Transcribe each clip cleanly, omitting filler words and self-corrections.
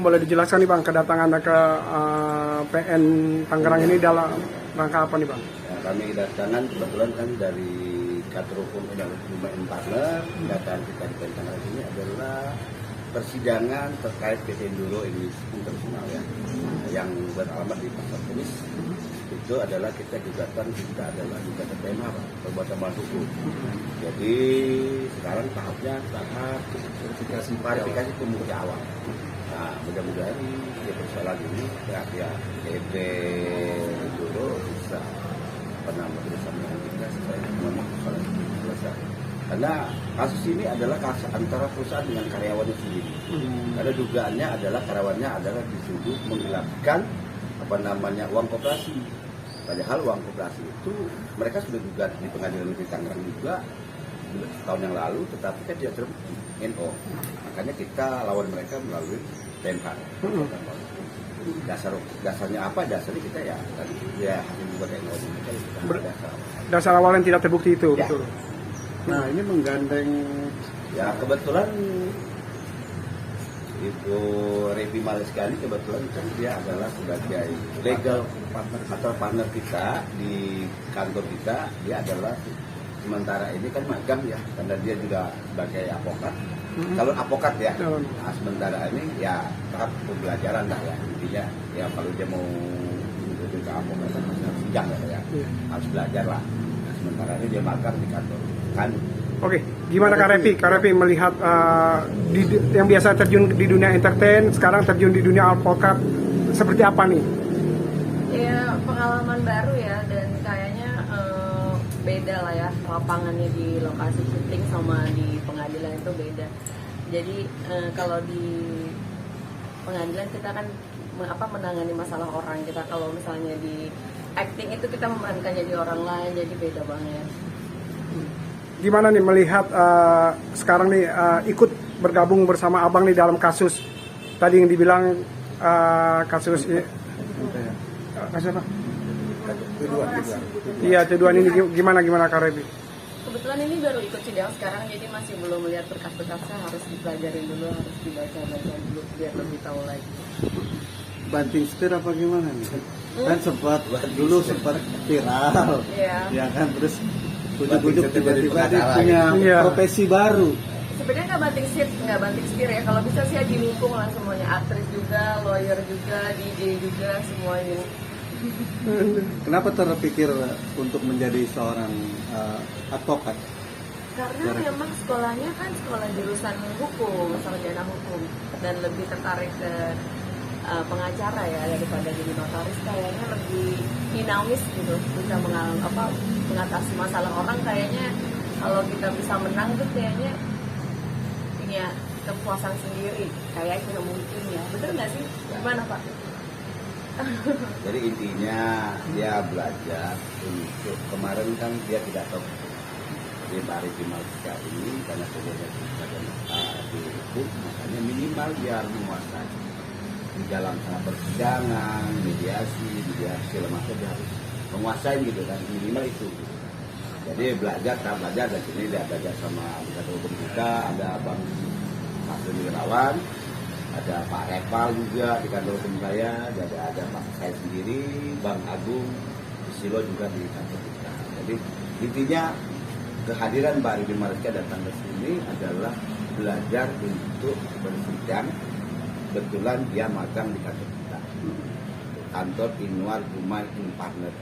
Boleh dijelaskan nih Bang, kedatangan ke PN Tangerang ini dalam rangka apa nih Bang? Ya, kami kedatangan kebetulan kan dari kantor hukum PN Partner. Kedatangan kita di PN Tangerang ini adalah persidangan terkait PT Enduro Internasional ya, yang beralamat di Pasar Kemis. Itu adalah kita adalah gugatan PMH, perbuatan melawan hukum. Jadi sekarang tahapnya tahap verifikasi pembuktian awal. Nah, mudah-mudahan di persoalan ini pihak PT Enduro bisa bersama dengan kita supaya memang persoalan ini selesai. Karena kasus ini adalah kasus antara perusahaan dengan karyawannya sendiri. Karena dugaannya adalah karyawannya adalah dituduh menggelapkan uang koperasi. Padahal uang koperasi itu mereka sudah gugat di Pengadilan Negeri Tangerang juga tahun yang lalu, tetapi kan tidak terbukti NO. Makanya kita lawan mereka melalui PMH. Dasarnya apa? Dasarnya kita ya tadi hakim buat NO kita dasar awal yang tidak terbukti itu. Ya. Betul. Nah, ini menggandeng Ya kebetulan itu Revi Maleska ini kebetulan kan dia adalah sebagai legal partner atau partner kita di kantor kita. Dia adalah sementara ini kan magang ya, karena dia juga sebagai avokat. Kalau avokat ya, nah, sementara ini ya tahap pembelajaran lah ya intinya. Ya kalau dia mau menuju ke avokat harus sidang ya, harus belajar lah. Nah, sementara ini dia magang di kantor kan. Oke, gimana Kak Revi melihat yang biasa terjun di dunia entertain, sekarang terjun di dunia alpokat, seperti apa nih? Ya pengalaman baru ya, dan kayaknya beda lah ya, lapangannya di lokasi syuting sama di pengadilan itu beda. Jadi kalau di pengadilan kita kan menangani masalah orang, kita kalau misalnya di acting itu kita memerankan jadi orang lain, jadi beda banget. Gimana nih melihat sekarang nih ikut bergabung bersama Abang nih dalam kasus tadi yang dibilang kasus ini, kasus apa? Iya, tuduhan ini gimana Kak Revi? Kebetulan ini baru ikut sidang sekarang, jadi masih belum melihat berkas-berkasnya, harus dipelajari dulu, harus dibaca dulu biar lebih tahu lagi. banting setir apa gimana nih? Kan sempat viral, ya kan, terus ujuk-ujuk tiba-tiba dia punya profesi baru. Sebenarnya nggak banting setir ya, kalau bisa sih didukung lah semuanya, aktris juga, lawyer juga, DJ juga, semuanya. Kenapa terpikir untuk menjadi seorang advokat? Karena memang sekolahnya kan sekolah jurusan hukum, sarjana hukum, dan lebih tertarik ke pengacara ya daripada jadi notaris. Kayaknya lebih dinamis gitu, bisa mengatasi masalah orang. Kayaknya kalau kita bisa menang tuh kayaknya punya kepuasan sendiri, kayaknya mungkin ya. Betul nggak sih? Gimana Pak? Jadi intinya dia belajar untuk, kemarin kan dia tidak tahu dia Pak Revi Maleska ini karena sebelumnya di hukum, makanya minimal dia harus menguasai di dalam persidangan, mediasi segala macam, dia harus menguasai gitu kan, minimal itu. Jadi belajar dan sini dia belajar sama kantor hukum kita, ada Bang Masud Wirawan, ada Pak Reval juga di kantor hukum saya, ada Pak saya sendiri, Bang Agung Susilo juga di kantor kita. Jadi intinya kehadiran Mbak Revi Maleska datang ke sini adalah belajar untuk bersidang. Kebetulan dia magang di kantor kita, kantor Inwar Gumai Partner.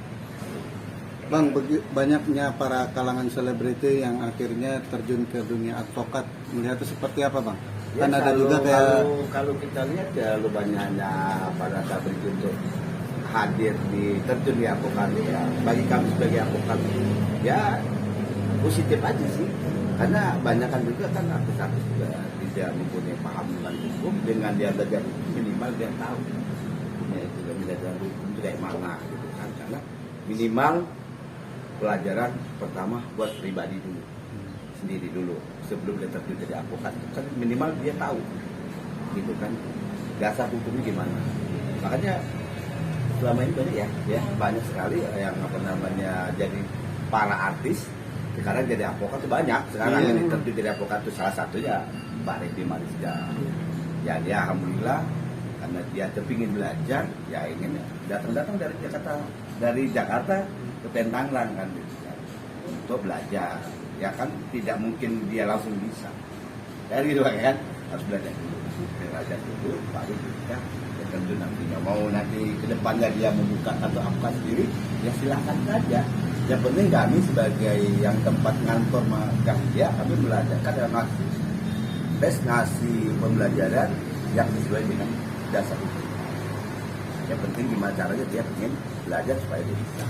Bang, banyaknya para kalangan selebriti yang akhirnya terjun ke dunia advokat, melihatnya seperti apa Bang? Ya, kan ada juga kayak kalau kita lihat ya lu banyaknya pada selebriti untuk hadir terjun di advokat ya. Bagi kami sebagai advokat ya positif aja sih, karena banyakan juga kan artis-artis juga tidak mempunyai paham tentang hukum. Dengan dia belajar hukum minimal dia tahu ya, itu belajar hukum itu kayak mana gitu kan, karena minimal pelajaran pertama buat pribadi dulu, sendiri dulu sebelum dia terjun jadi advokat kan minimal dia tahu gitu kan dasar hukumnya gimana. Makanya selama ini banyak ya banyak sekali yang jadi para artis sekarang jadi advokat tuh banyak. Sekarang yang terjun jadi advokat itu salah satunya Mbak Revi Maleska. Ya dia alhamdulillah karena dia kepingin belajar, ya ingin datang dari Jakarta ke Pentanglang kan untuk belajar. Ya kan tidak mungkin dia langsung bisa. Dari itu kan harus belajar dulu, baru bisa. Ya tentu nantinya mau nanti ke depannya dia membuka atau apa sendiri, ya silakan saja. Yang penting kami sebagai yang tempat ngantor magang dia, kami belajar karena ngasih pembelajaran yang sesuai dengan dasar itu. Yang penting gimana caranya dia ingin belajar supaya dia bisa.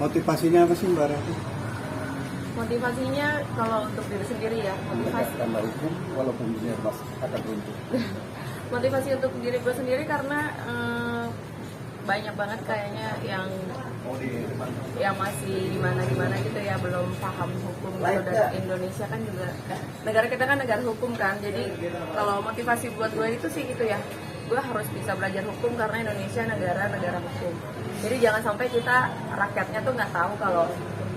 Motivasinya apa sih Mbak Rati? Motivasinya kalau untuk diri sendiri ya, motivasi Tambah hukum walaupun dia masih akan runtuh. motivasi untuk diri gue sendiri karena banyak banget kayaknya yang masih gimana gitu ya, belum paham hukum gitu. Dan Indonesia kan juga negara kita kan negara hukum kan, jadi kalau motivasi buat gue itu sih gitu ya, gue harus bisa belajar hukum karena Indonesia negara hukum. Jadi jangan sampai kita rakyatnya tuh nggak tahu kalau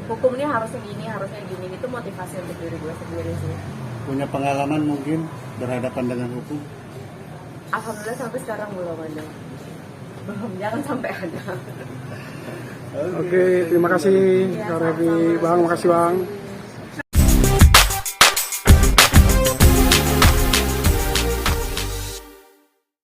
hukum ini harusnya gini, itu motivasi untuk diri gue sendiri sih. Punya pengalaman mungkin berhadapan dengan hukum? Alhamdulillah sampai sekarang belum ada. Jangan sampai ada. Oke, terima kasih Kak Revi. Bang, makasih Bang.